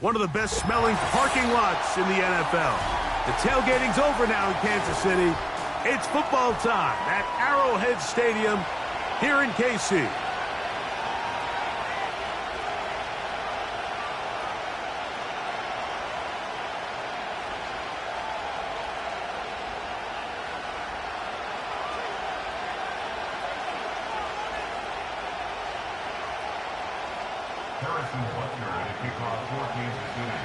one of the best-smelling parking lots in the NFL. The tailgating's over now in Kansas City. It's football time at Arrowhead Stadium here in KC. Harrison Butker to kick off for Kansas City.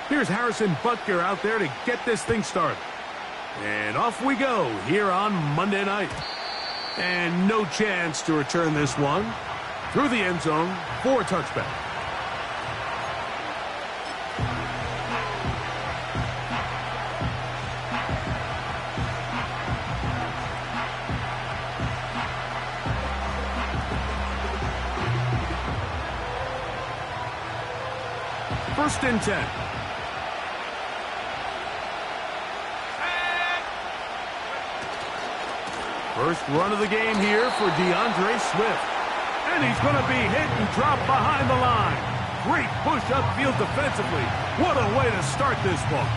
Here's Harrison Butker out there to get this thing started. And off we go here on Monday night. And no chance to return this one through the end zone for a touchback. First and 10. First run of the game here for DeAndre Swift. And he's going to be hit and dropped behind the line. Great push upfield defensively. What a way to start this one.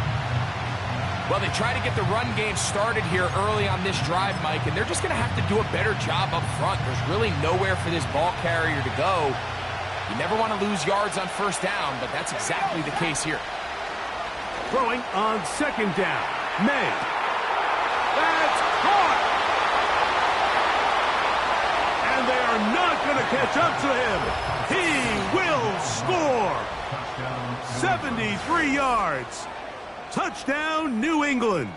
Well, they try to get the run game started here early on this drive, Mike, and they're just going to have to do a better job up front. There's really nowhere for this ball carrier to go. You never want to lose yards on first down, but that's exactly the case here. Throwing on second down. May. That's caught! And they are not going to catch up to him. He will score. 73 yards. Touchdown, New England.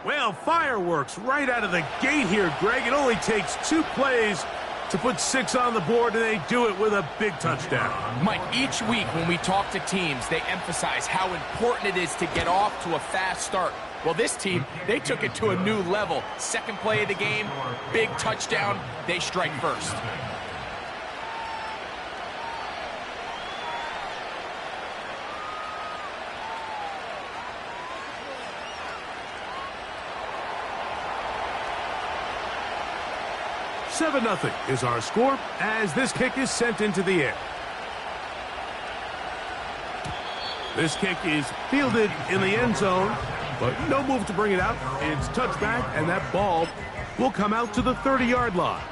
Well, fireworks right out of the gate here, Greg. It only takes 2 plays to put 6 on the board, and they do it with a big touchdown. Mike, each week when we talk to teams, they emphasize how important it is to get off to a fast start. Well, this team, they took it to a new level. Second play of the game, big touchdown, they strike first. Seven 0 is our score as this kick is sent into the air. This kick is fielded in the end zone, but no move to bring it out. It's touchback, and that ball will come out to the 30-yard line.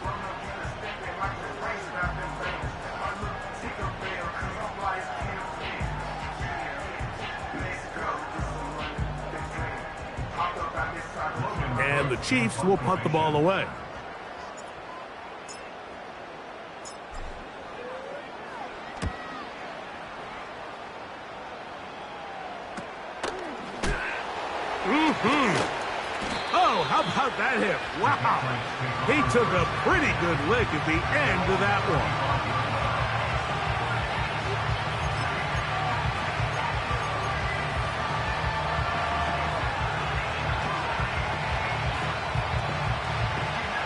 And the Chiefs will punt the ball away. Oh, how about that hit? Wow. He took a pretty good lick at the end of that one.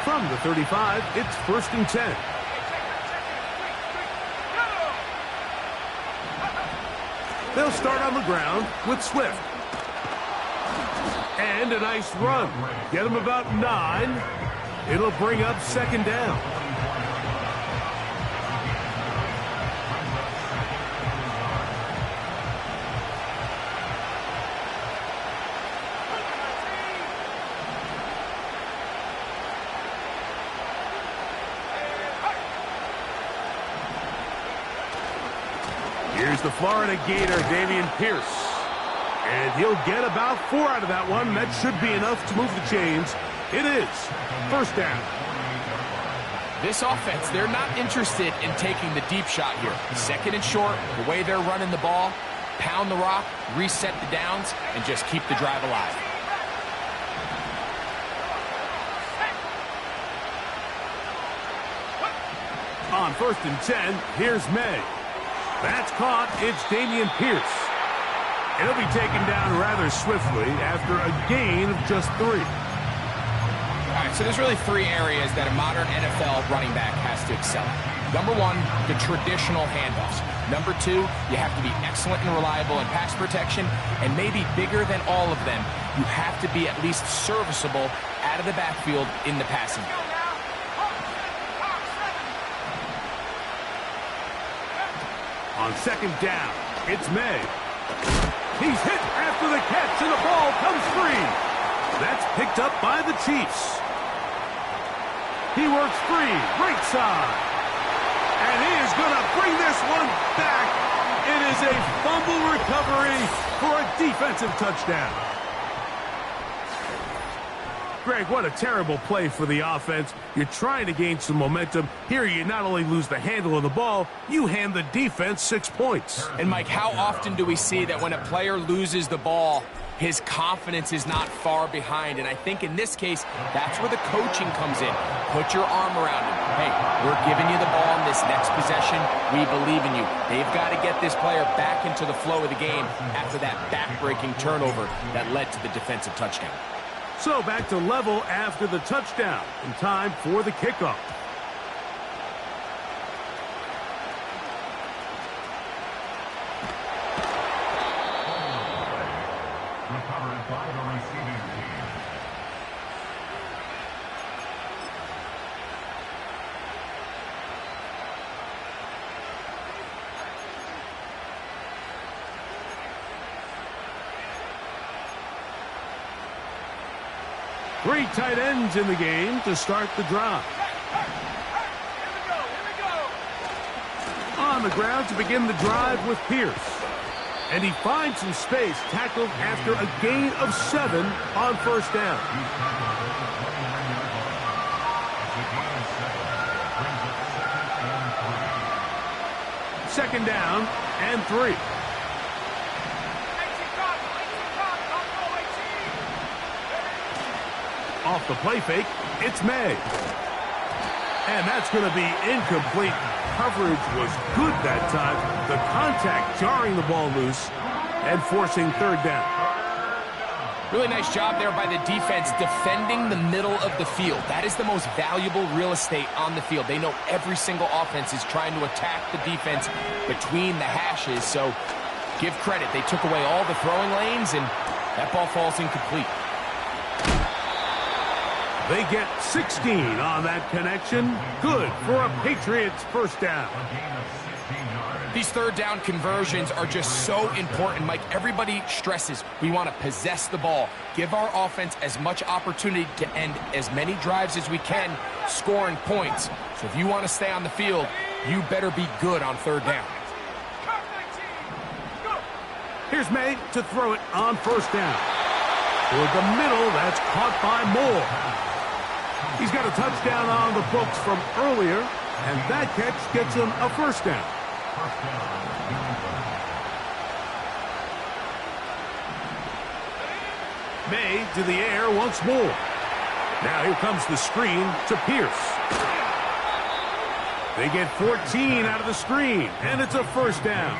From the 35, it's first and 10. They'll start on the ground with Swift. And a nice run. Get him about 9. It'll bring up second down. Here's the Florida Gator, Dameon Pierce. And he'll get about 4 out of that one. That should be enough to move the chains. It is first down. This offense, they're not interested in taking the deep shot here. Second and short, the way they're running the ball, pound the rock, reset the downs, and just keep the drive alive. On first and 10, here's May. That's caught. It's Dameon Pierce. He'll be taken down rather swiftly after a gain of just 3. All right, so there's really 3 areas that a modern NFL running back has to excel at. Number 1, the traditional handoffs. Number 2, you have to be excellent and reliable in pass protection. And maybe bigger than all of them, you have to be at least serviceable out of the backfield in the passing game. On second down, it's May. He's hit after the catch, and the ball comes free. That's picked up by the Chiefs. He works free, right side. And he is going to bring this one back. It is a fumble recovery for a defensive touchdown. Greg, what a terrible play for the offense. You're trying to gain some momentum. Here you not only lose the handle of the ball, you hand the defense 6 points. And Mike, how often do we see that when a player loses the ball, his confidence is not far behind? And I think in this case, that's where the coaching comes in. Put your arm around him. Hey, we're giving you the ball in this next possession. We believe in you. They've got to get this player back into the flow of the game after that back-breaking turnover that led to the defensive touchdown. So back to level after the touchdown, in time for the kickoff. Recovered by the receiving team. Three tight ends in the game to start the drive. On the ground to begin the drive with Pierce. And he finds some space, tackled after a gain of 7 on first down. Second down and 3. Off the play fake, it's May. And that's going to be incomplete. Coverage was good that time. The contact jarring the ball loose and forcing third down. Really nice job there by the defense defending the middle of the field. That is the most valuable real estate on the field. They know every single offense is trying to attack the defense between the hashes. So give credit. They took away all the throwing lanes, and that ball falls incomplete. They get 16 on that connection. Good for a Patriots first down. These third down conversions are just so important, Mike. Everybody stresses we want to possess the ball, give our offense as much opportunity to end as many drives as we can, scoring points. So if you want to stay on the field, you better be good on third down. Here's May to throw it on first down. Toward the middle, that's caught by Moore. He's got a touchdown on the books from earlier, and that catch gets him a first down. May to the air once more. Now here comes the screen to Pierce. They get 14 out of the screen, and it's a first down.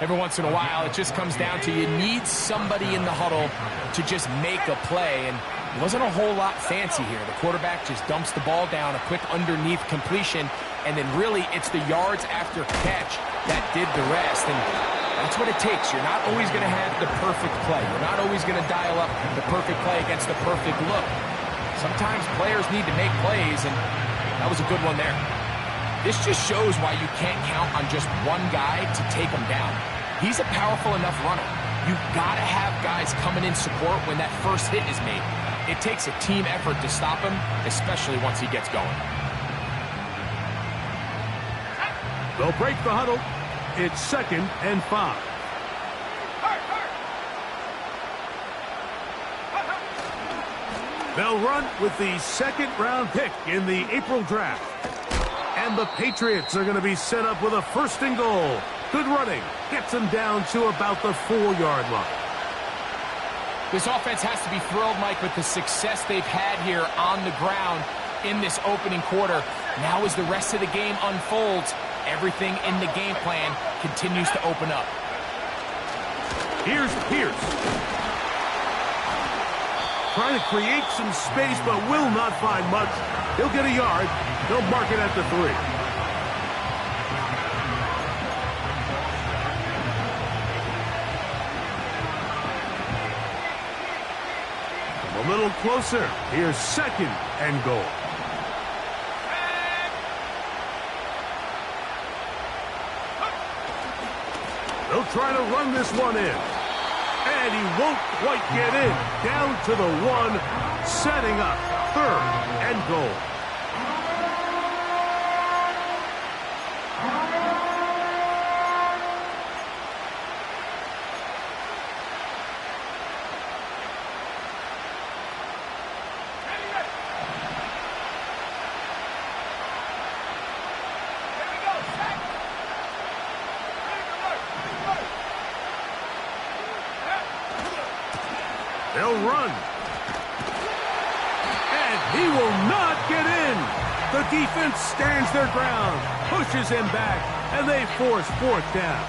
Every once in a while, it just comes down to you need somebody in the huddle to just make a play, and it wasn't a whole lot fancy here. The quarterback just dumps the ball down, a quick underneath completion, and then really it's the yards after catch that did the rest, and that's what it takes. You're not always going to have the perfect play. You're not always going to dial up the perfect play against the perfect look. Sometimes players need to make plays, and that was a good one there. This just shows why you can't count on just one guy to take him down. He's a powerful enough runner. You've got to have guys coming in support when that first hit is made. It takes a team effort to stop him, especially once he gets going. They'll break the huddle. It's 2nd and 5. They'll run with the 2nd-round pick in the April draft. And the Patriots are going to be set up with a 1st and goal. Good running. Gets them down to about the 4-yard line. This offense has to be thrilled, Mike, with the success they've had here on the ground in this opening quarter. Now as the rest of the game unfolds, everything in the game plan continues to open up. Here's Pierce. Trying to create some space, but will not find much. He'll get a yard. They'll mark it at the 3. A little closer. Here's 2nd and goal. They'll try to run this one in. And he won't quite get in. Down to the 1, setting up 3rd and goal. They'll run. And he will not get in. The defense stands their ground, pushes him back, and they force 4th down.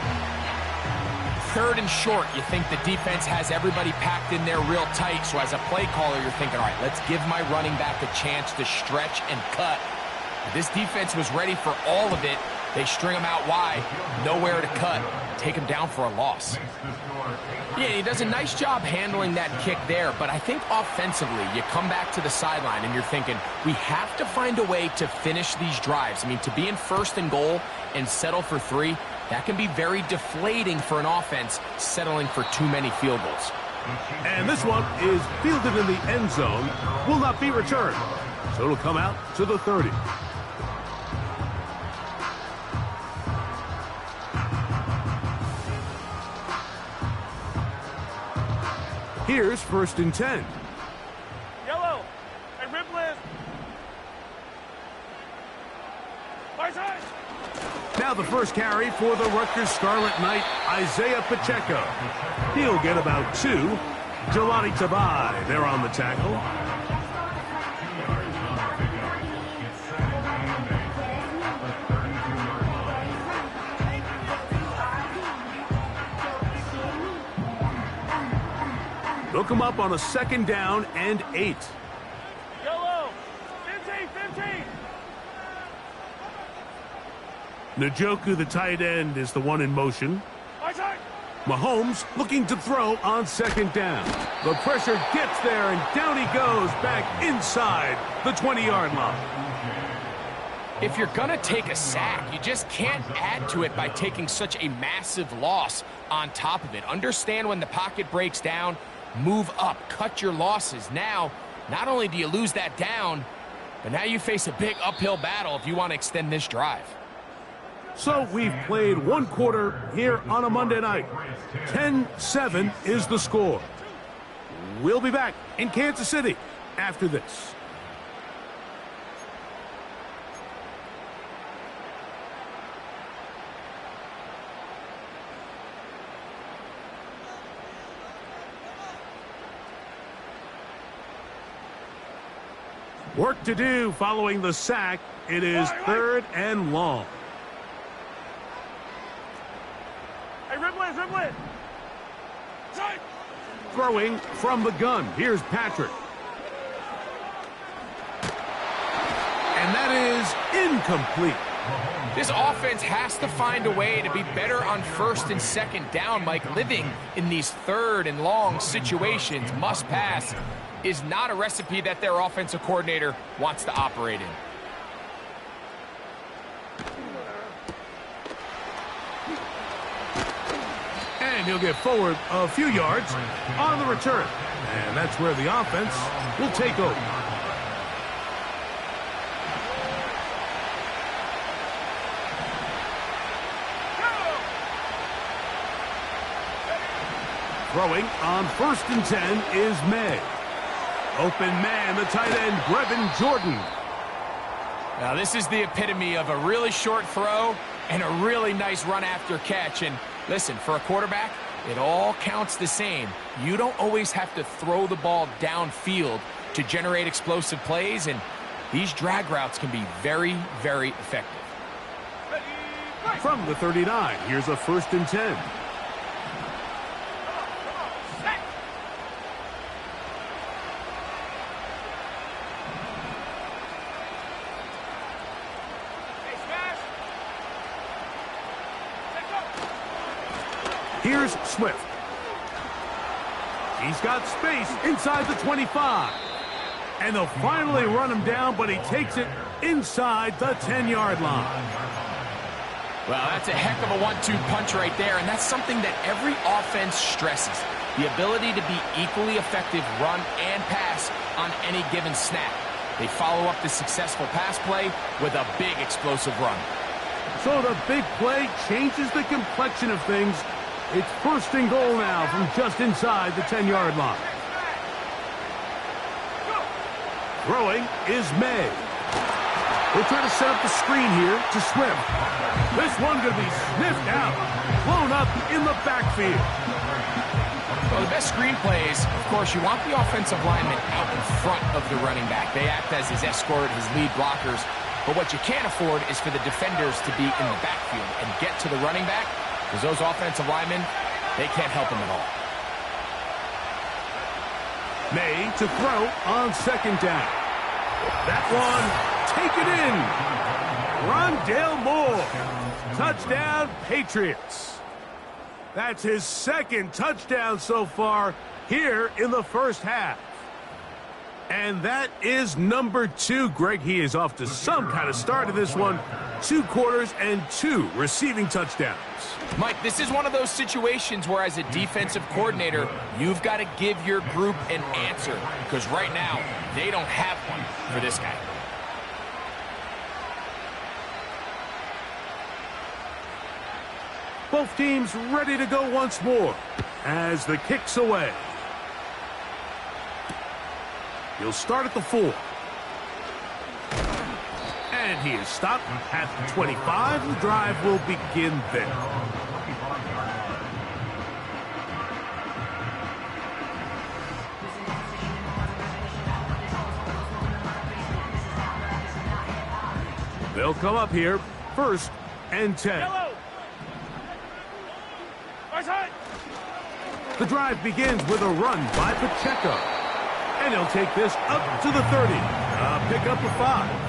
3rd and short, you think the defense has everybody packed in there real tight. So as a play caller, you're thinking, all right, let's give my running back a chance to stretch and cut. But this defense was ready for all of it. They string him out wide, nowhere to cut, take him down for a loss. Yeah, he does a nice job handling that kick there, but I think offensively, you come back to the sideline and you're thinking, we have to find a way to finish these drives. I mean, to be in 1st and goal and settle for 3, that can be very deflating for an offense settling for too many field goals. And this one is fielded in the end zone, will not be returned. So it'll come out to the 30. Here's 1st and 10. Yellow. Hey, Ripley. My side. Now the first carry for the Rutgers Scarlet Knight, Isaiah Pacheco. He'll get about 2. Jelani Tabai there on the tackle. They'll come up on a 2nd down and 8. Yellow. 15. Njoku, the tight end, is the one in motion. My side. Mahomes looking to throw on 2nd down. The pressure gets there, and down he goes back inside the 20-yard line. If you're going to take a sack, you just can't add to it by taking such a massive loss on top of it. Understand when the pocket breaks down, move up, cut your losses. Now, not only do you lose that down, but now you face a big uphill battle if you want to extend this drive. So we've played 1 quarter here on a Monday night. 10-7 is the score. We'll be back in Kansas City after this. Work to do following the sack. It is 3rd and long. Hey, Ripley. Side. Throwing from the gun. Here's Patrick. And that is incomplete. This offense has to find a way to be better on 1st and 2nd down, Mike. Living in these 3rd and long situations, must pass, is not a recipe that their offensive coordinator wants to operate in. And he'll get forward a few yards on the return. And that's where the offense will take over. Throwing on 1st and 10 is May. Open man, the tight end, Brevin Jordan. Now, this is the epitome of a really short throw and a really nice run after catch. And listen, for a quarterback, it all counts the same. You don't always have to throw the ball downfield to generate explosive plays, and these drag routes can be very, very effective. From the 39, here's a 1st and 10. Here's Swift. He's got space inside the 25. And they'll finally run him down, but he takes it inside the 10-yard line. Well, that's a heck of a 1-2 punch right there, and that's something that every offense stresses. The ability to be equally effective run and pass on any given snap. They follow up the successful pass play with a big explosive run. So the big play changes the complexion of things. It's first and goal now from just inside the 10-yard line. Throwing is May. We'll try to set up the screen here to Swift. This one going to be sniffed out, blown up in the backfield. Well, the best screen plays, of course, you want the offensive lineman out in front of the running back. They act as his escort, his lead blockers. But what you can't afford is for the defenders to be in the backfield and get to the running back, because those offensive linemen, they can't help him at all. May to throw on second down. That one, take it in. Rondale Moore. Touchdown, Patriots. That's his second touchdown so far here in the first half. And that is number 2. Greg, he is off to some kind of start in this one. 2 quarters and 2 receiving touchdowns. Mike, this is one of those situations where as a defensive coordinator, you've got to give your group an answer, because right now, they don't have one for this guy. Both teams ready to go once more as the kick's away. He'll start at the 4. And he is stopped at the 25. The drive will begin there. They'll come up here, 1st and 10. Yellow. Right side. The drive begins with a run by Pacheco. And he'll take this up to the 30. Pick up a 5.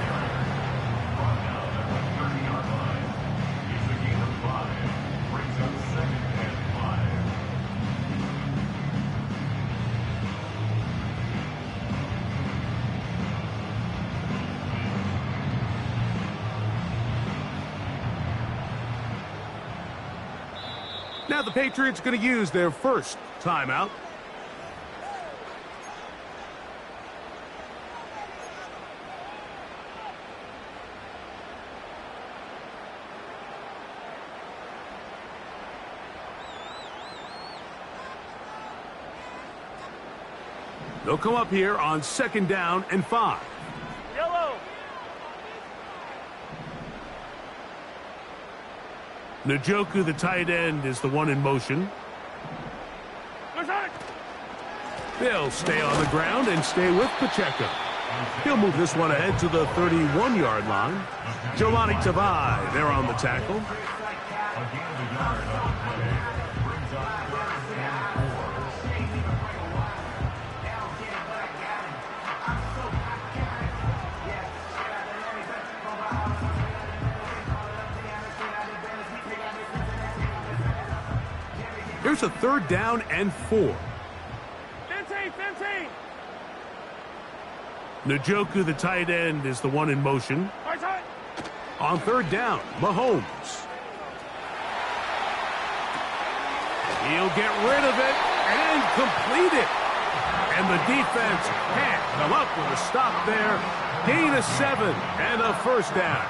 Now the Patriots going to use their first timeout. They'll come up here on 2nd down and 5. Yellow. Njoku, the tight end, is the one in motion. Right side. They'll stay on the ground and stay with Pacheco. He'll move this one ahead to the 31-yard line. Giovanni Tavai there on the tackle. Here's a 3rd down and 4. 15. Njoku, the tight end, is the one in motion. Right side. On 3rd down, Mahomes. He'll get rid of it and complete it. And the defense can't come up with a stop there. Gain of 7 and a 1st down.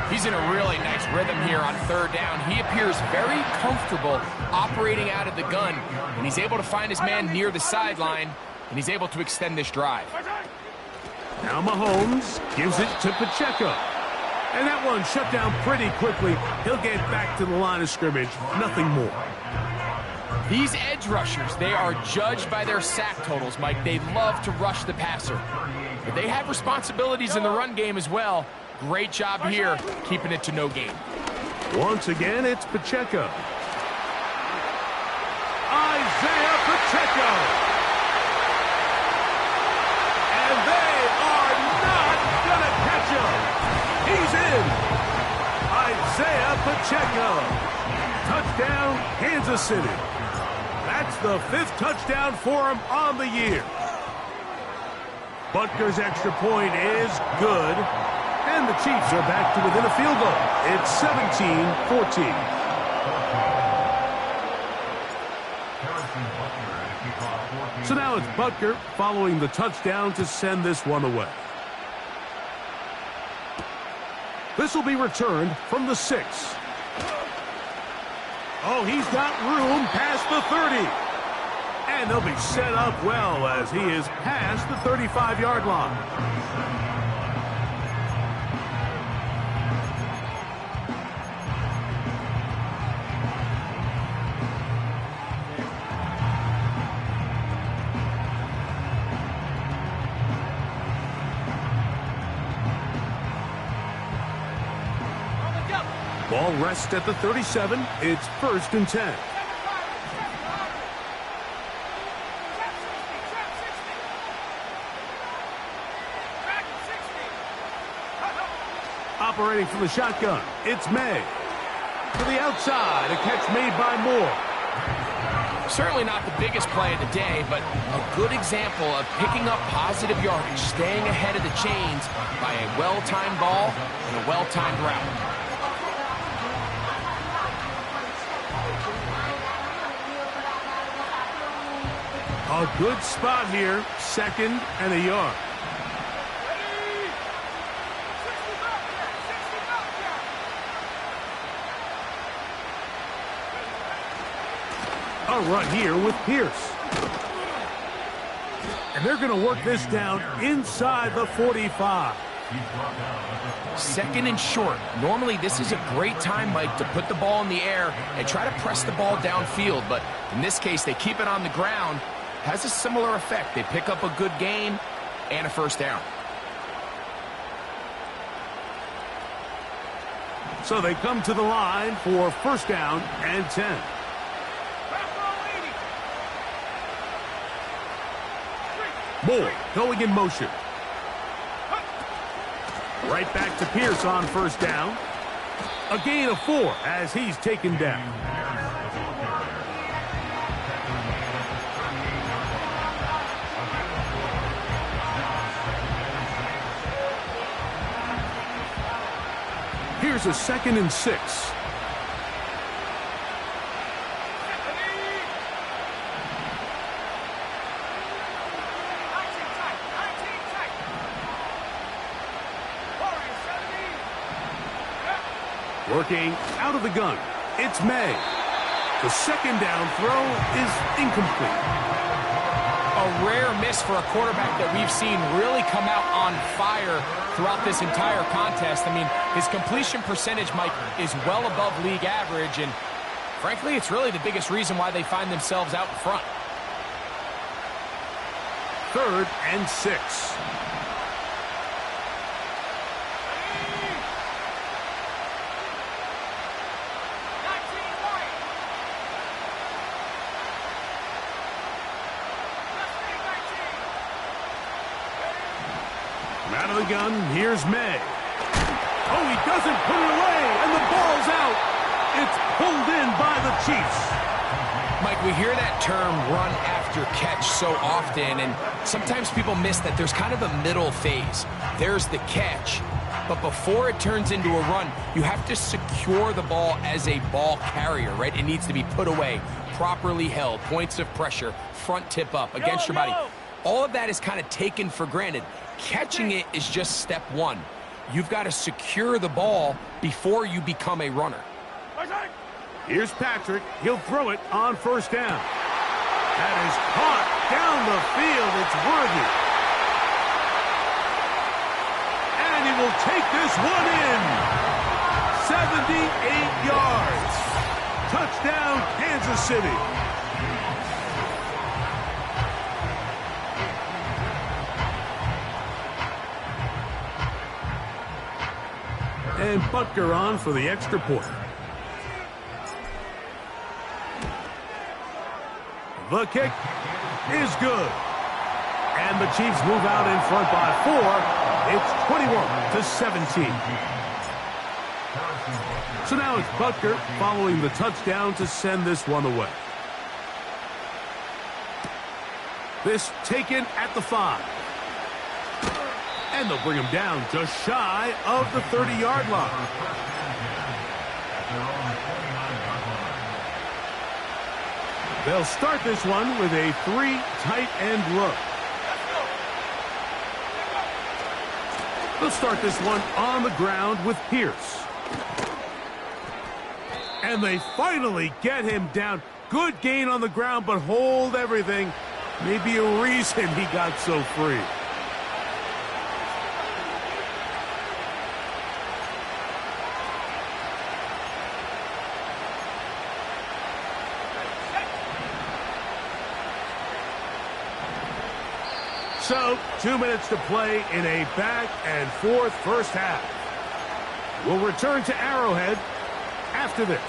He's in a really nice rhythm here on 3rd down. He appears very comfortable operating out of the gun, and he's able to find his man near the sideline, and he's able to extend this drive. Now Mahomes gives it to Pacheco. And that one shut down pretty quickly. He'll get back to the line of scrimmage. Nothing more. These edge rushers, they are judged by their sack totals, Mike. They love to rush the passer. But they have responsibilities in the run game as well. Great job here, keeping it to no gain. Once again, it's Pacheco. Isaiah Pacheco. And they are not going to catch him. He's in. Isaiah Pacheco. Touchdown, Kansas City. That's the 5th touchdown for him on the year. Butker's extra point is good. And the Chiefs are back to within a field goal. It's 17-14. So now it's Butker following the touchdown to send this one away. This will be returned from the 6. Oh, he's got room past the 30. And they'll be set up well as he is past the 35-yard line. Ball rests at the 37. It's 1st and 10. Operating from the shotgun, it's May. To the outside, a catch made by Moore. Certainly not the biggest play of the day, but a good example of picking up positive yardage, staying ahead of the chains by a well-timed ball and a well-timed route. A good spot here, 2nd and a yard. A run here with Pierce. And they're going to work this down inside the 45. 2nd and short. Normally, this is a great time, Mike, to put the ball in the air and try to press the ball downfield. But in this case, they keep it on the ground. Has a similar effect. They pick up a good gain and a 1st down. So they come to the line for 1st down and 10. Moore going in motion. Right back to Pierce on 1st down. A gain of 4 as he's taken down. Here's a 2nd and 6. Working out of the gun, it's May. The 2nd down throw is incomplete. A rare miss for a quarterback that we've seen really come out on fire throughout this entire contest. I mean, his completion percentage, Mike, is well above league average, and frankly, it's really the biggest reason why they find themselves out in front. 3rd and 6. Out of the gun, here's May. Oh, he doesn't put it away, and the ball's out. It's pulled in by the Chiefs. Mike, we hear that term run after catch so often, and sometimes people miss that there's kind of a middle phase. There's the catch, but before it turns into a run, you have to secure the ball as a ball carrier, right? It needs to be put away, properly held, points of pressure, front tip up against your body. All of that is kind of taken for granted. Catching it is just step 1. You've got to secure the ball before you become a runner. Here's Patrick. He'll throw it on 1st down. That is caught down the field. It's Worthy. And he will take this one in. 78 yards. Touchdown, Kansas City. And Butker on for the extra point. The kick is good. And the Chiefs move out in front by 4. It's 21-17. So now it's Butker following the touchdown to send this one away. This taken at the 5. And they'll bring him down just shy of the 30-yard line. They'll start this one with a 3 tight end look. They'll start this one on the ground with Pierce. And they finally get him down. Good gain on the ground, but hold everything. Maybe a reason he got so free. So, 2 minutes to play in a back-and-forth first half. We'll return to Arrowhead after this.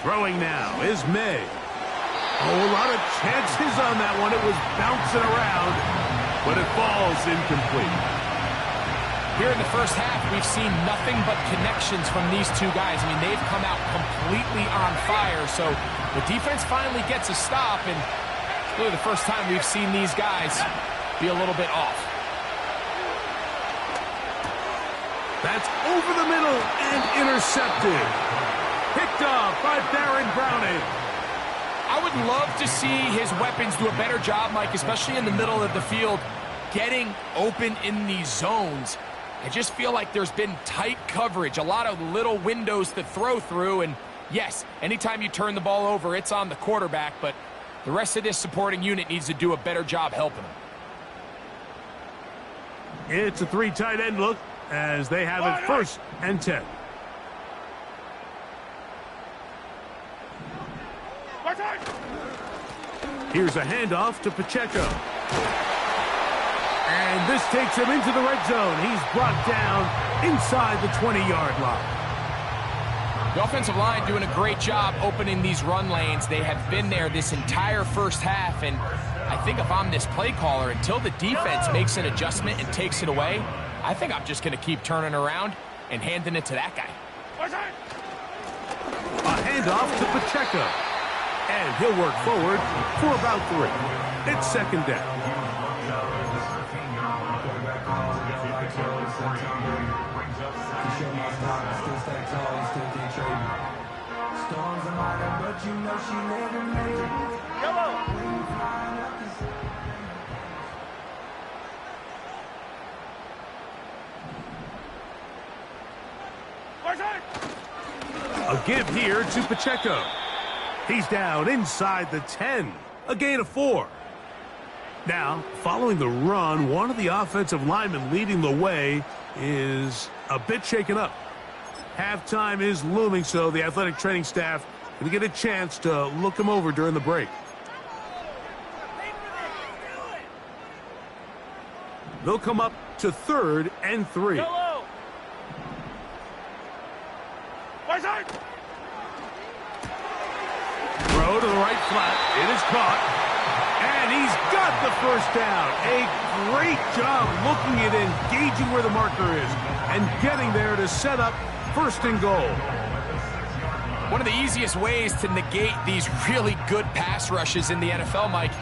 Throwing now is May. Oh, a lot of chances on that one. It was bouncing around, but it falls incomplete. Here in the first half, we've seen nothing but connections from these two guys. I mean, they've come out completely on fire, so the defense finally gets a stop, and it's really the first time we've seen these guys be a little bit off. That's over the middle and intercepted. Picked up by Baron Browning. I would love to see his weapons do a better job, Mike, especially in the middle of the field, getting open in these zones. I just feel like there's been tight coverage, a lot of little windows to throw through, and yes, anytime you turn the ball over, it's on the quarterback, but the rest of this supporting unit needs to do a better job helping him. It's a 3 tight end look as they have it 1st and 10. Here's a handoff to Pacheco. And this takes him into the red zone. He's brought down inside the 20-yard line. The offensive line doing a great job opening these run lanes. They have been there this entire first half, and I think if I'm this play caller, until the defense makes an adjustment and takes it away, I think I'm just going to keep turning around and handing it to that guy. A handoff to Pacheco. And he'll work forward for about 3. It's 2nd down. A give here to Pacheco. He's down inside the 10. A gain of 4. Now, following the run, one of the offensive linemen leading the way is a bit shaken up. Halftime is looming, so the athletic training staff going to get a chance to look him over during the break. They'll come up to 3rd and 3. Yellow. Throw to the right flat. It is caught. And he's got the 1st down. A great job looking at engaging where the marker is and getting there to set up 1st and goal. One of the easiest ways to negate these really good pass rushes in the NFL, Mike,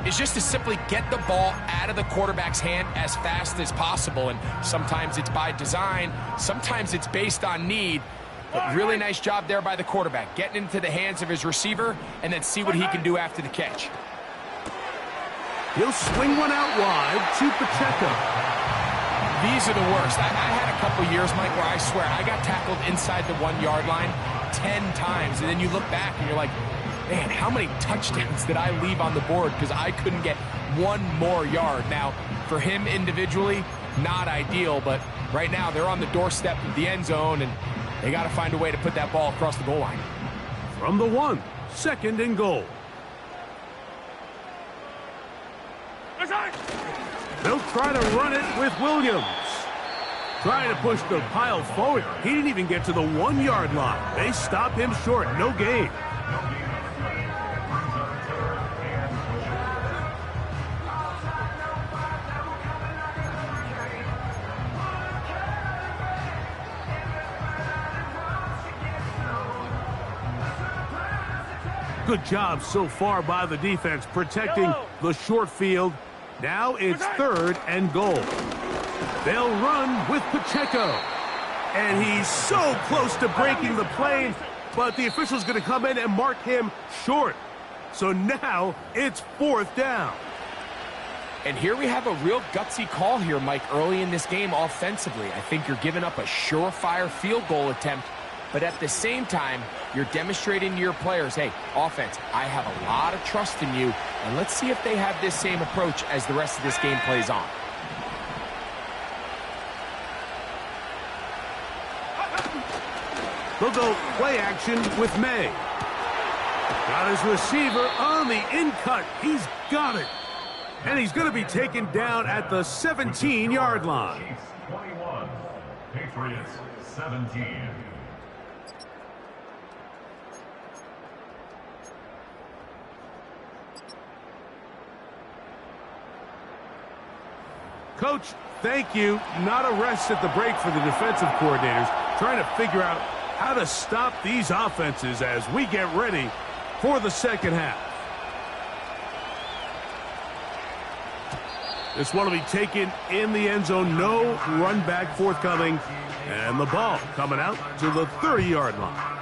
is just to simply get the ball out of the quarterback's hand as fast as possible. And sometimes it's by design, sometimes it's based on need. But really nice job there by the quarterback, getting into the hands of his receiver and then see what he can do after the catch. He'll swing one out wide to Pacheco. These are the worst. I had a couple years, Mike, where I swear I got tackled inside the 1-yard line 10 times. And then you look back and you're like, man, how many touchdowns did I leave on the board because I couldn't get 1 more yard? Now, for him individually, not ideal, but right now they're on the doorstep of the end zone, and they got to find a way to put that ball across the goal line. From the 1, 2nd and goal. They'll try to run it with Williams. Trying to push the pile forward. He didn't even get to the 1-yard line. They stop him short. No gain. Good job so far by the defense protecting the short field. Now it's 3rd and goal. They'll run with Pacheco. And he's so close to breaking the plane, but the official's going to come in and mark him short. So now it's 4th down. And here we have a real gutsy call here, Mike, early in this game offensively. I think you're giving up a surefire field goal attempt, but at the same time, you're demonstrating to your players, hey, offense, I have a lot of trust in you, and let's see if they have this same approach as the rest of this game plays on. They'll go play action with May. Got his receiver on the in-cut. He's got it. And he's going to be taken down at the 17-yard line. Chiefs 21, Patriots 17. Coach, thank you. Not a rest at the break for the defensive coordinators, trying to figure out how to stop these offenses as we get ready for the second half. This one will be taken in the end zone. No run back forthcoming. And the ball coming out to the 30-yard line.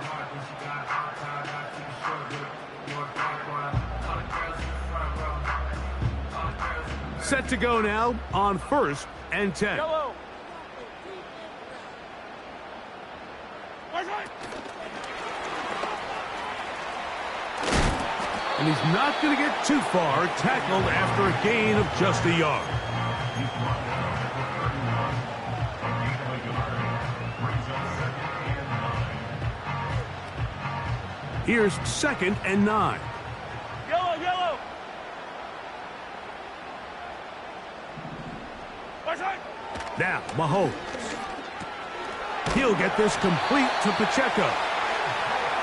Set to go now on 1st and 10. Yellow. And he's not going to get too far, tackled after a gain of just a yard. Here's 2nd and 9. Yellow, yellow. Now, Mahomes. He'll get this complete to Pacheco.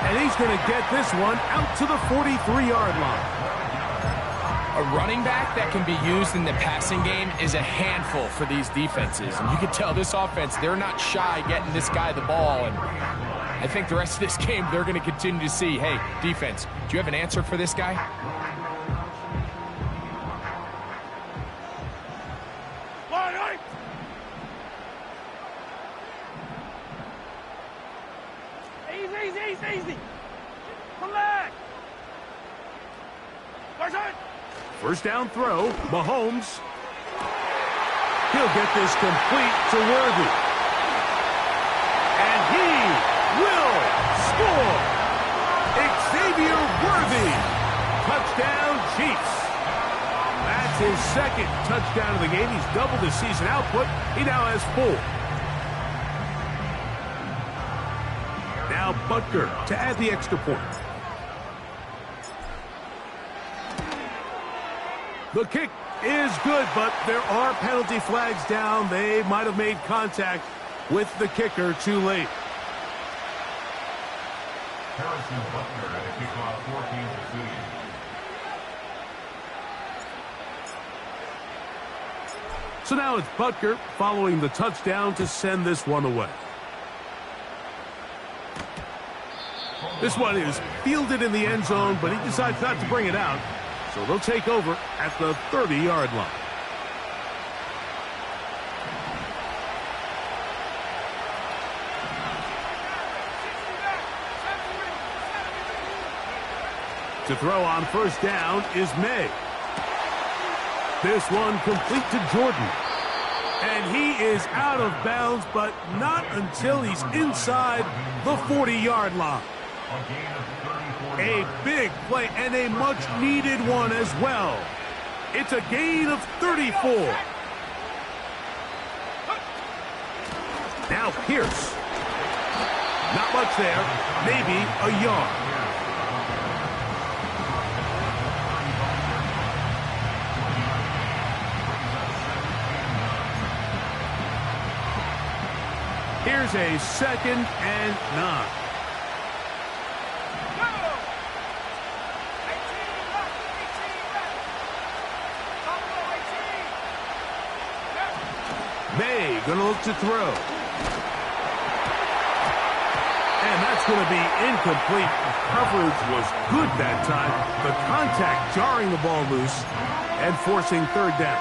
And he's going to get this one out to the 43-yard line. A running back that can be used in the passing game is a handful for these defenses. And you can tell this offense, they're not shy getting this guy the ball. And I think the rest of this game, they're going to continue to see, hey, defense, do you have an answer for this guy? Easy. Come back. First down throw, Mahomes. He'll get this complete to Worthy. And he will score. Xavier Worthy. Touchdown, Chiefs. That's his 2nd touchdown of the game. He's doubled his season output. He now has 4. Now Butker to add the extra point. The kick is good, but there are penalty flags down. They might have made contact with the kicker too late. Harrison Butker at a kickoff 14 position. So now it's Butker following the touchdown to send this one away. This one is fielded in the end zone, but he decides not to bring it out. So they'll take over at the 30-yard line. To throw on first down is May. This one complete to Jordan. And he is out of bounds, but not until he's inside the 40-yard line. A big play and a much-needed one as well. It's a gain of 34. Now Pierce. Not much there. Maybe a yard. Here's a 2nd and 9. May going to look to throw. And that's That's going to be incomplete. Coverage was good that time. The contact jarring the ball loose and forcing third down.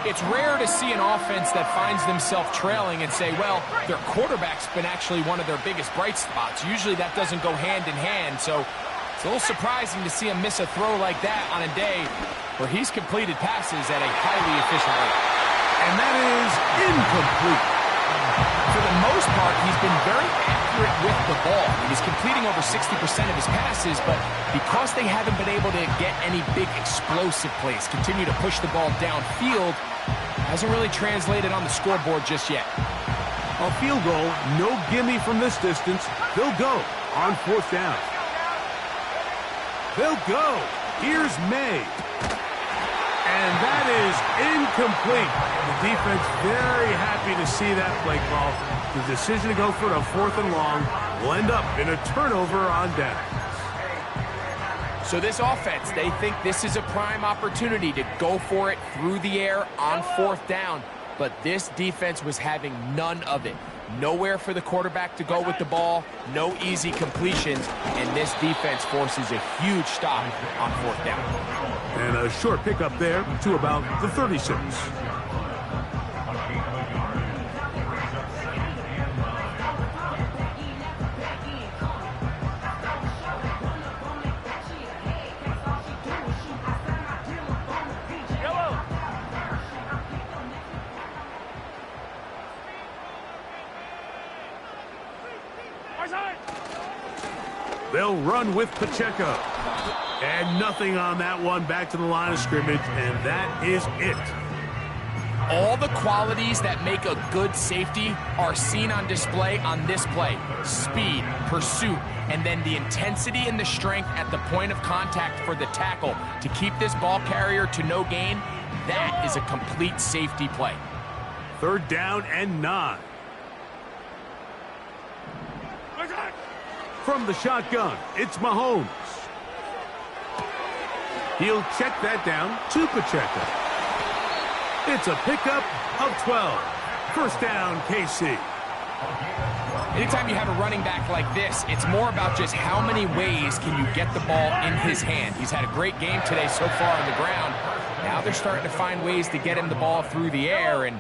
It's rare to see an offense that finds themselves trailing and say, well, their quarterback's been actually one of their biggest bright spots. Usually that doesn't go hand in hand, so it's a little surprising to see him miss a throw like that on a day where he's completed passes at a highly efficient rate. And that is incomplete. For the most part, he's been very accurate with the ball. He's completing over 60% of his passes, but because they haven't been able to get any big explosive plays, continue to push the ball downfield, hasn't really translated on the scoreboard just yet. A field goal, no gimme from this distance. They'll go on fourth down. They'll go. Here's May. And that is incomplete. The defense very happy to see that play call. The decision to go for it on fourth and long will end up in a turnover on downs. So this offense, they think this is a prime opportunity to go for it through the air on fourth down. But this defense was having none of it. Nowhere for the quarterback to go with the ball, no easy completions, and this defense forces a huge stop on fourth down. And a short pickup there to about the 36. They'll run with Pacheco. And nothing on that one, back to the line of scrimmage, and that is it. All the qualities that make a good safety are seen on display on this play. Speed, pursuit, and then the intensity and the strength at the point of contact for the tackle to keep this ball carrier to no gain. That is a complete safety play. Third down and 9. From the shotgun, it's Mahomes. He'll check that down to Pacheco. It's a pickup of 12. First down, KC. Anytime you have a running back like this, it's more about just how many ways can you get the ball in his hand. He's had a great game today so far on the ground. Now they're starting to find ways to get him the ball through the air, and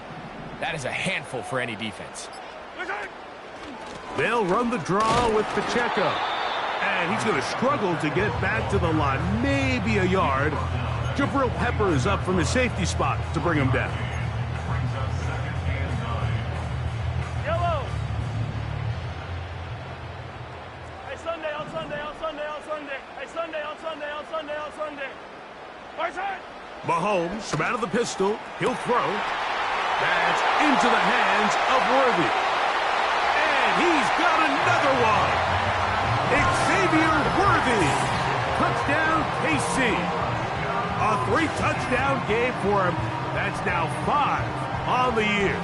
that is a handful for any defense. They'll run the draw with Pacheco. And he's going to struggle to get back to the line, maybe a yard. Jabril Peppers up from his safety spot to bring him down. Yellow. Hey, Sunday, on Sunday, on Sunday, on Sunday. Hey, Sunday, on Sunday, on Sunday, on Sunday. Mahomes from out of the pistol. He'll throw. That's into the hands of Worthy. And he's got another one. Xavier Worthy. Touchdown, KC. A 3-touchdown game for him. That's now 5 on the year.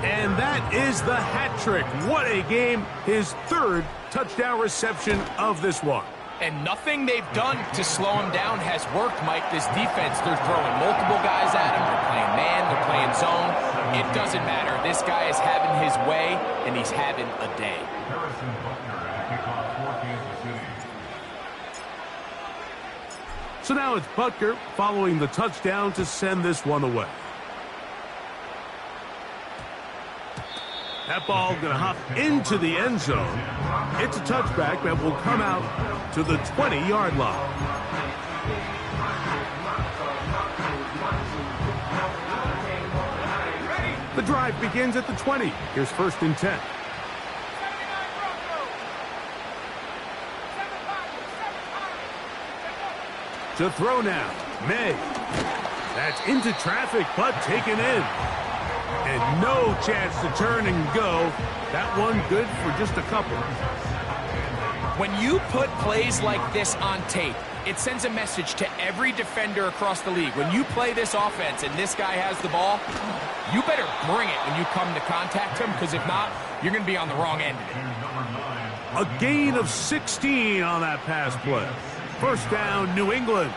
And that is the hat trick. What a game. His 3rd touchdown reception of this one. And nothing they've done to slow him down has worked, Mike. This defense, they're throwing multiple guys at him. They're playing man, they're playing zone. It doesn't matter. This guy is having his way, and he's having a day. Harrison Butker at kickoff for Kansas City. So now it's Butker following the touchdown to send this one away. That ball going to hop into the end zone. It's a touchback that will come out to the 20-yard line. The drive begins at the 20. Here's 1st and 10. To throw now, May. That's into traffic, but taken in. And no chance to turn and go. That one good for just a couple. When you put plays like this on tape, it sends a message to every defender across the league. When you play this offense and this guy has the ball, you better bring it when you come to contact him, because if not, you're going to be on the wrong end of it. A gain of 16 on that pass play. First down, New England.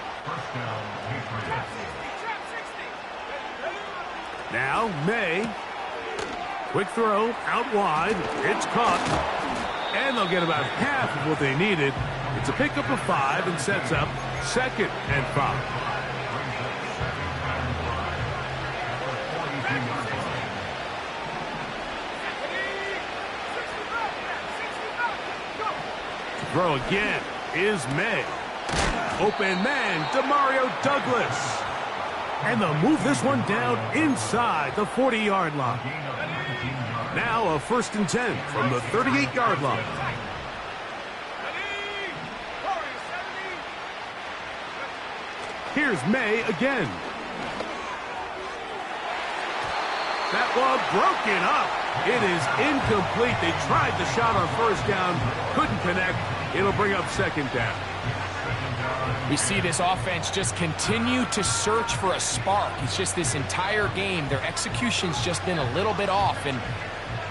Now, May. Quick throw, out wide. It's caught. And they'll get about half of what they needed. It's a pickup of 5 and sets up 2nd and 5. Throw again is May. Open man, Demario Douglas. And they'll move this one down inside the 40-yard line. Now a 1st and 10 from the 38-yard line. Here's May again. That one broken up. It is incomplete. They tried the shot on 1st down, couldn't connect. It'll bring up 2nd down. We see this offense just continue to search for a spark. It's just this entire game, their execution's just been a little bit off. And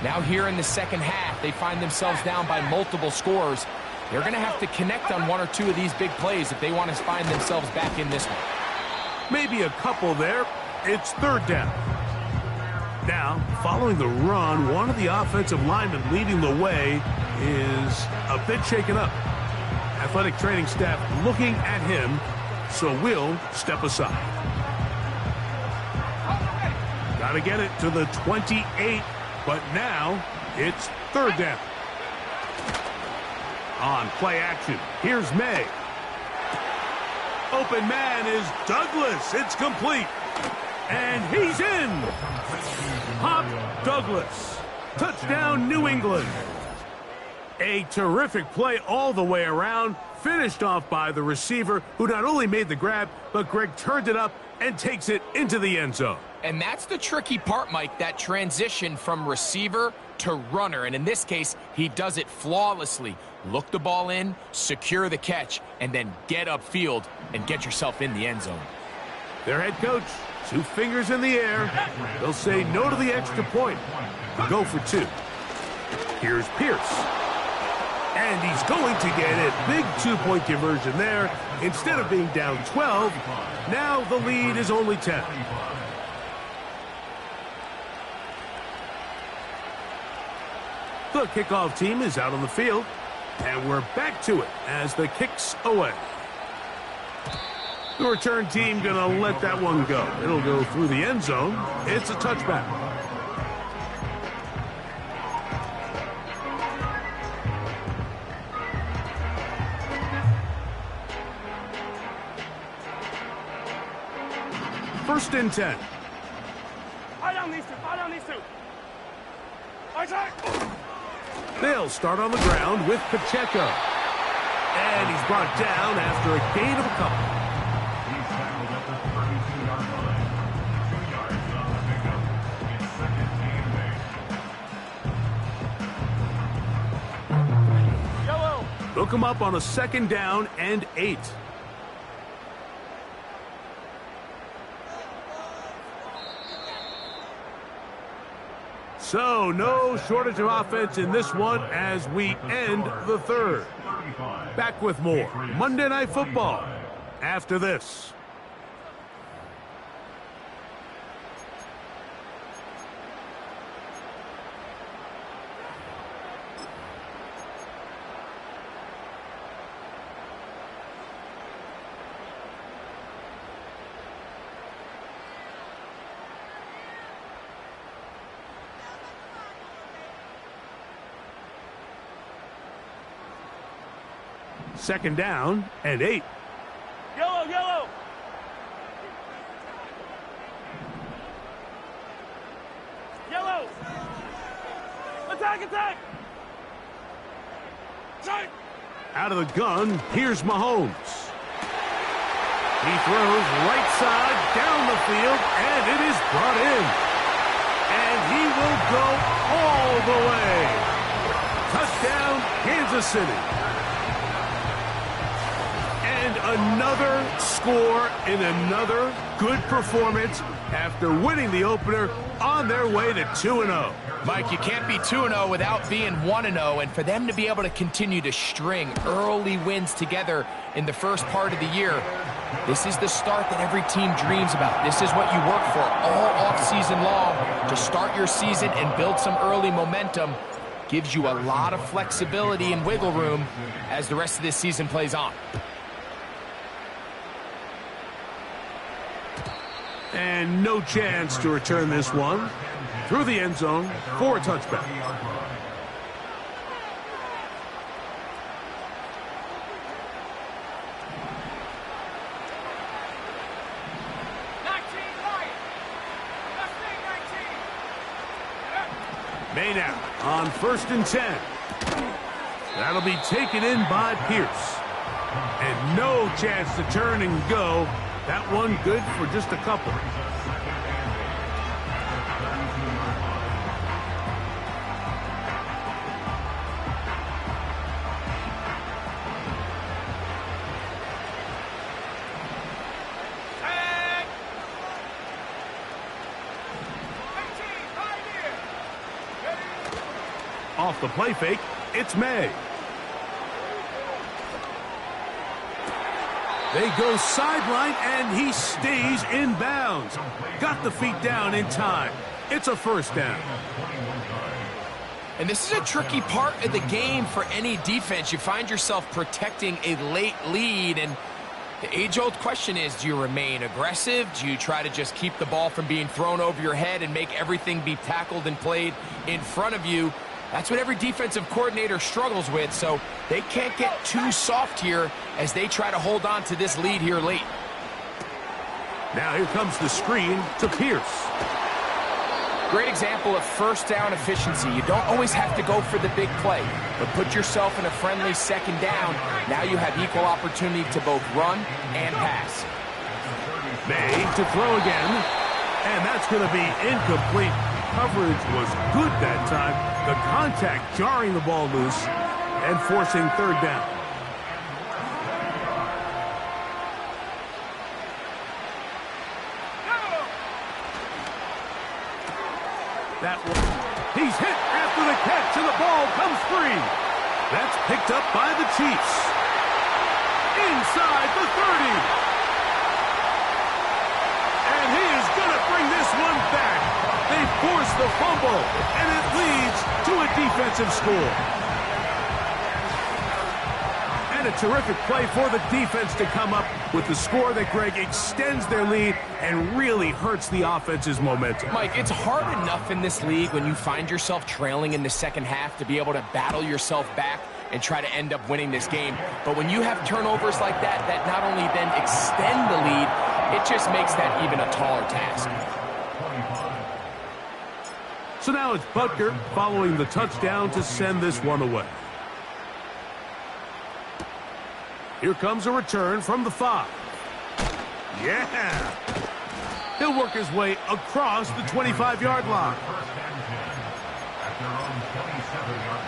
now here in the 2nd half, they find themselves down by multiple scores. They're going to have to connect on 1 or 2 of these big plays if they want to find themselves back in this one. Maybe a couple there. It's 3rd down. Now, following the run, one of the offensive linemen leading the way is a bit shaken up. Athletic training staff looking at him, so we'll step aside. Got to get it to the 28, but now it's 3rd down. On play action, here's May. Open man is Douglas. It's complete. And he's in. Hop Douglas. Touchdown, New England. A terrific play all the way around, finished off by the receiver, who not only made the grab, but Greg turned it up and takes it into the end zone. And that's the tricky part, Mike, that transition from receiver to runner. And in this case, he does it flawlessly. Look the ball in, secure the catch, and then get upfield and get yourself in the end zone. Their head coach, 2 fingers in the air. They'll say no to the extra point. Go for 2. Here's Pierce. And he's going to get it. Big 2-point conversion there. Instead of being down 12, now the lead is only 10. The kickoff team is out on the field. And we're back to it as the kick's away. The return team going to let that one go. It'll go through the end zone. It's a touchback. First and 10. Eye down these 2. Eye down these 2. Eye tight. They'll start on the ground with Pacheco. And he's brought down after a gain of a couple. He's tackled at the 32-yard line. 2 yards on the pickup. It's 2nd and 8. Yellow. Look him up on a 2nd down and 8. So, no shortage of offense in this one as we end the 3rd. Back with more Monday Night Football after this. Second down and 8. Yellow, yellow. Yellow. Attack, attack. Tight. Out of the gun, here's Mahomes. He throws right side down the field, and it is brought in. And he will go all the way. Touchdown, Kansas City. And another score in another good performance after winning the opener on their way to 2-0. Mike, you can't be 2-0 without being 1-0, and for them to be able to continue to string early wins together in the first part of the year, this is the start that every team dreams about. This is what you work for all offseason long, to start your season and build some early momentum. gives you a lot of flexibility and wiggle room as the rest of this season plays on. And no chance to return this one through the end zone for a touchback. Maynard on 1st and 10. That'll be taken in by Pierce. And no chance to turn and go. That one good for just a couple. Off the play fake, it's May. They go sideline, and he stays in bounds. Got the feet down in time. It's a first down. And this is a tricky part of the game for any defense. You find yourself protecting a late lead, and the age-old question is, do you remain aggressive? Do you try to just keep the ball from being thrown over your head and make everything be tackled and played in front of you? That's what every defensive coordinator struggles with, so they can't get too soft here as they try to hold on to this lead here late. Now here comes the screen to Pierce. Great example of first down efficiency. You don't always have to go for the big play, but put yourself in a friendly second down. Now you have equal opportunity to both run and pass. May to throw again, and that's going to be incomplete. Coverage was good that time. The contact jarring the ball loose and forcing third down. That one. He's hit after the catch, and the ball comes free. That's picked up by the Chiefs. Inside the 30. And he is going to bring this one back. They force the fumble, and it leads to a defensive score. And a terrific play for the defense to come up with the score that, Greg, extends their lead and really hurts the offense's momentum. Mike, it's hard enough in this league when you find yourself trailing in the second half to be able to battle yourself back and try to end up winning this game. But when you have turnovers like that, that not only then extend the lead, it just makes that even a taller task. So now it's Butker following the touchdown to send this one away. Here comes a return from the 5. Yeah! He'll work his way across the 25-yard line. At their own 27-yard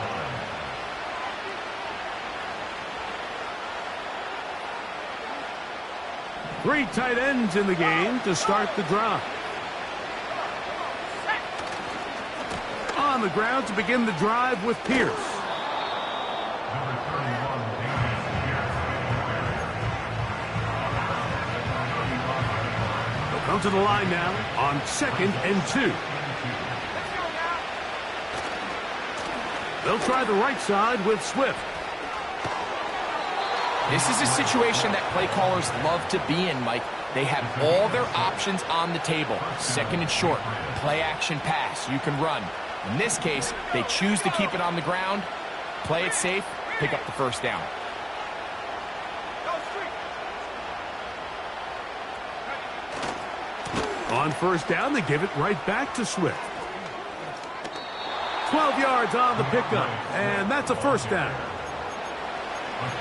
line. 3 tight ends in the game to start the drive. On the ground to begin the drive with Pierce. Number 31, Davis Pierce. They'll come to the line now on 2nd and 2. They'll try the right side with Swift. This is a situation that play callers love to be in, Mike. They have all their options on the table. 2nd and short, play action pass, you can run. In this case, they choose to keep it on the ground, play it safe, pick up the first down. On first down, they give it right back to Swift. 12 yards on the pickup, and that's a first down.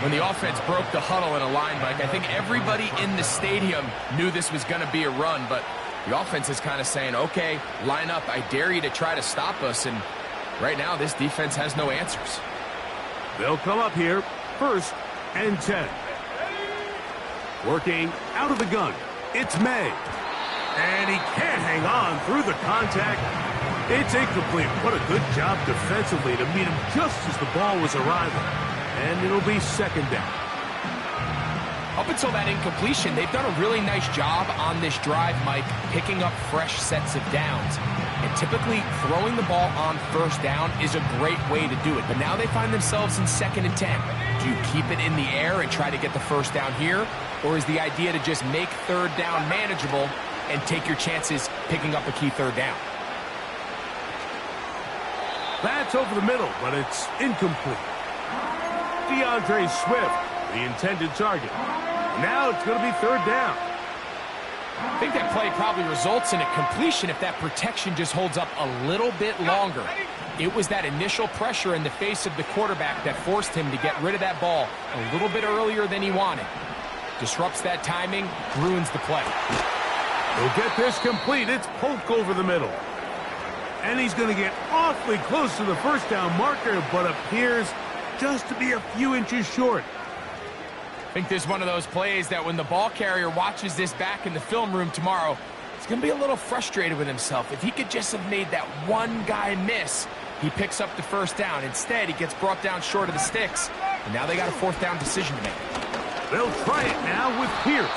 When the offense broke the huddle in a line, Mike, I think everybody in the stadium knew this was going to be a run, but the offense is kind of saying, okay, line up, I dare you to try to stop us, and right now this defense has no answers. They'll come up here, 1st and 10. Working out of the gun, it's May. And he can't hang on through the contact. It's incomplete. What a good job defensively to meet him just as the ball was arriving. And it'll be 2nd down. Up until that incompletion, they've done a really nice job on this drive, Mike, picking up fresh sets of downs. And typically, throwing the ball on first down is a great way to do it. But now they find themselves in 2nd and 10. Do you keep it in the air and try to get the first down here? Or is the idea to just make 3rd down manageable and take your chances picking up a key 3rd down? That's over the middle, but it's incomplete. DeAndre Swift, the intended target. Now it's going to be 3rd down. I think that play probably results in a completion if that protection just holds up a little bit longer. It was that initial pressure in the face of the quarterback that forced him to get rid of that ball a little bit earlier than he wanted. Disrupts that timing, ruins the play. He'll get this complete. It's Polk over the middle. And he's going to get awfully close to the first down marker, but appears just to be a few inches short. I think this is one of those plays that when the ball carrier watches this back in the film room tomorrow, he's going to be a little frustrated with himself. If he could just have made that one guy miss, he picks up the first down. Instead, he gets brought down short of the sticks, and now they got a 4th down decision to make. They'll try it now with Pierce.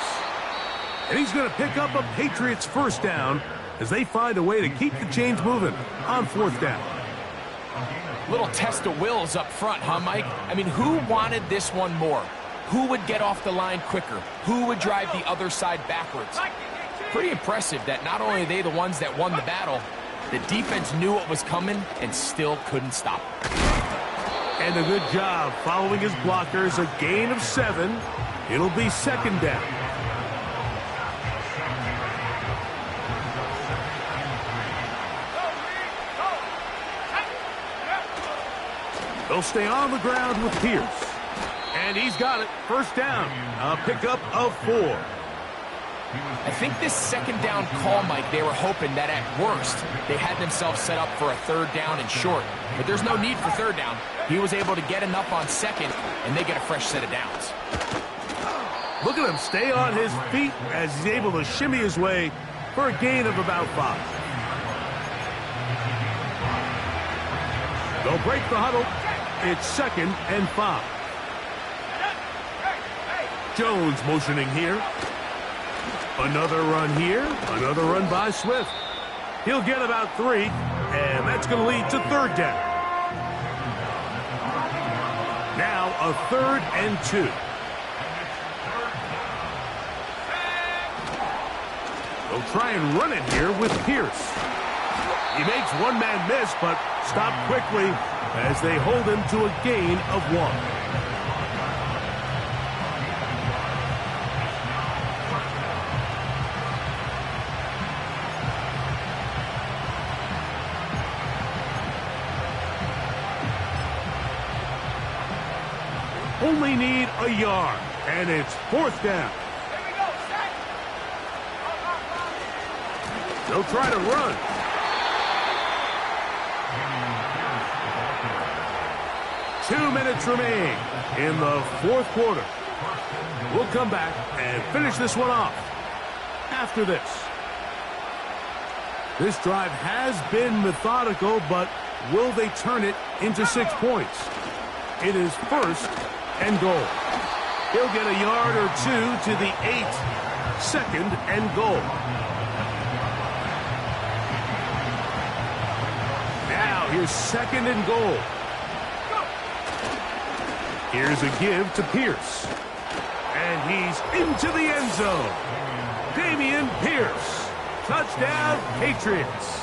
And he's going to pick up a Patriots first down as they find a way to keep the chains moving on 4th down. Little test of wills up front, huh, Mike? I mean, who wanted this one more? Who would get off the line quicker? Who would drive the other side backwards? Pretty impressive that not only are they the ones that won the battle, the defense knew what was coming and still couldn't stop it. And a good job following his blockers, a gain of 7. It'll be 2nd down. They'll stay on the ground with Pierce. And he's got it. First down. A pickup of 4. I think this 2nd down call, Mike, they were hoping that at worst they had themselves set up for a 3rd down and short. But there's no need for 3rd down. He was able to get enough on 2nd, and they get a fresh set of downs. Look at him stay on his feet as he's able to shimmy his way for a gain of about 5. They'll break the huddle. It's 2nd and 5. Jones motioning here. Another run here. Another run by Swift. He'll get about 3, and that's going to lead to 3rd down. Now a 3rd and 2. They'll try and run it here with Pierce. He makes one man miss, but stopped quickly as they hold him to a gain of 1. Only need a yard, and it's 4th down. They'll try to run. Two minutes remain in the 4th quarter. We'll come back and finish this one off after this. This drive has been methodical, but will they turn it into 6 points? It is 1st and goal. He'll get a yard or 2 to the 8. 2nd and goal. Now here's 2nd and goal. Here's a give to Pierce. And he's into the end zone. Dameon Pierce. Touchdown, Patriots.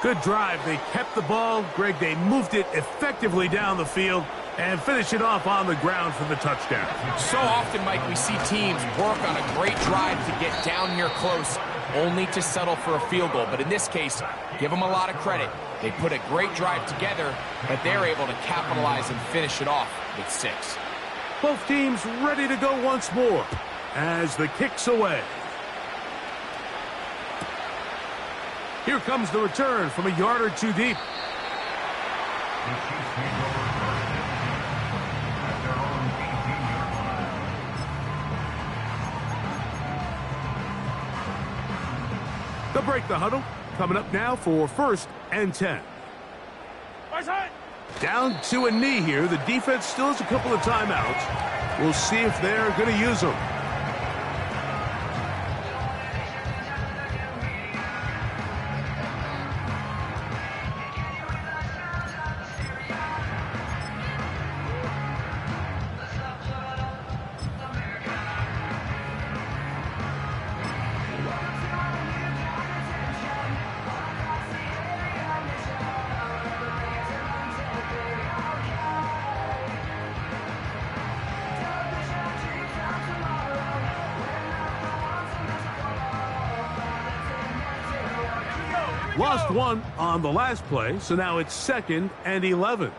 Good drive. They kept the ball. Greg, they moved it effectively down the field and finish it off on the ground for the touchdown. So often, Mike, we see teams work on a great drive to get down near close, only to settle for a field goal. But in this case, give them a lot of credit. They put a great drive together, but they're able to capitalize and finish it off with 6. Both teams ready to go once more as the kick's away. Here comes the return from a yard or 2 deep. They'll break the huddle. Coming up now for 1st and 10. Down to a knee here. The defense still has a couple of timeouts. We'll see if they're going to use them. Lost one on the last play, so now it's 2nd and 11.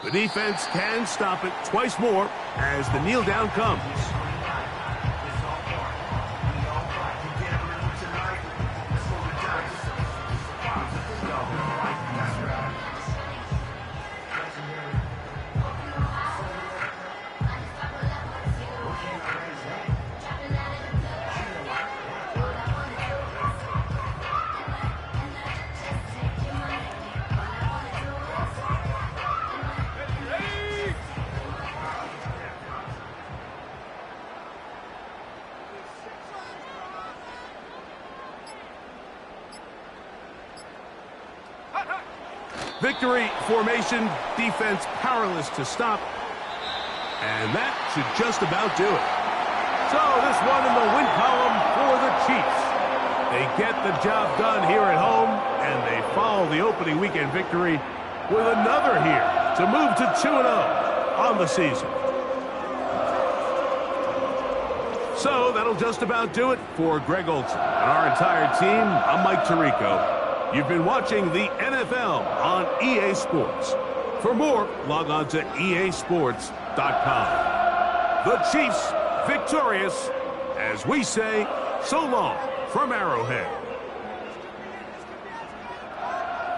The defense can stop it twice more as the kneel down comes. Victory formation, defense powerless to stop. And that should just about do it. So this one in the win column for the Chiefs. They get the job done here at home, and they follow the opening weekend victory with another here to move to 2-0 on the season. So that'll just about do it for Greg Olsen and our entire team. I'm Mike Tirico. You've been watching the NFL on EA Sports. For more, log on to easports.com. The Chiefs victorious, as we say, so long from Arrowhead.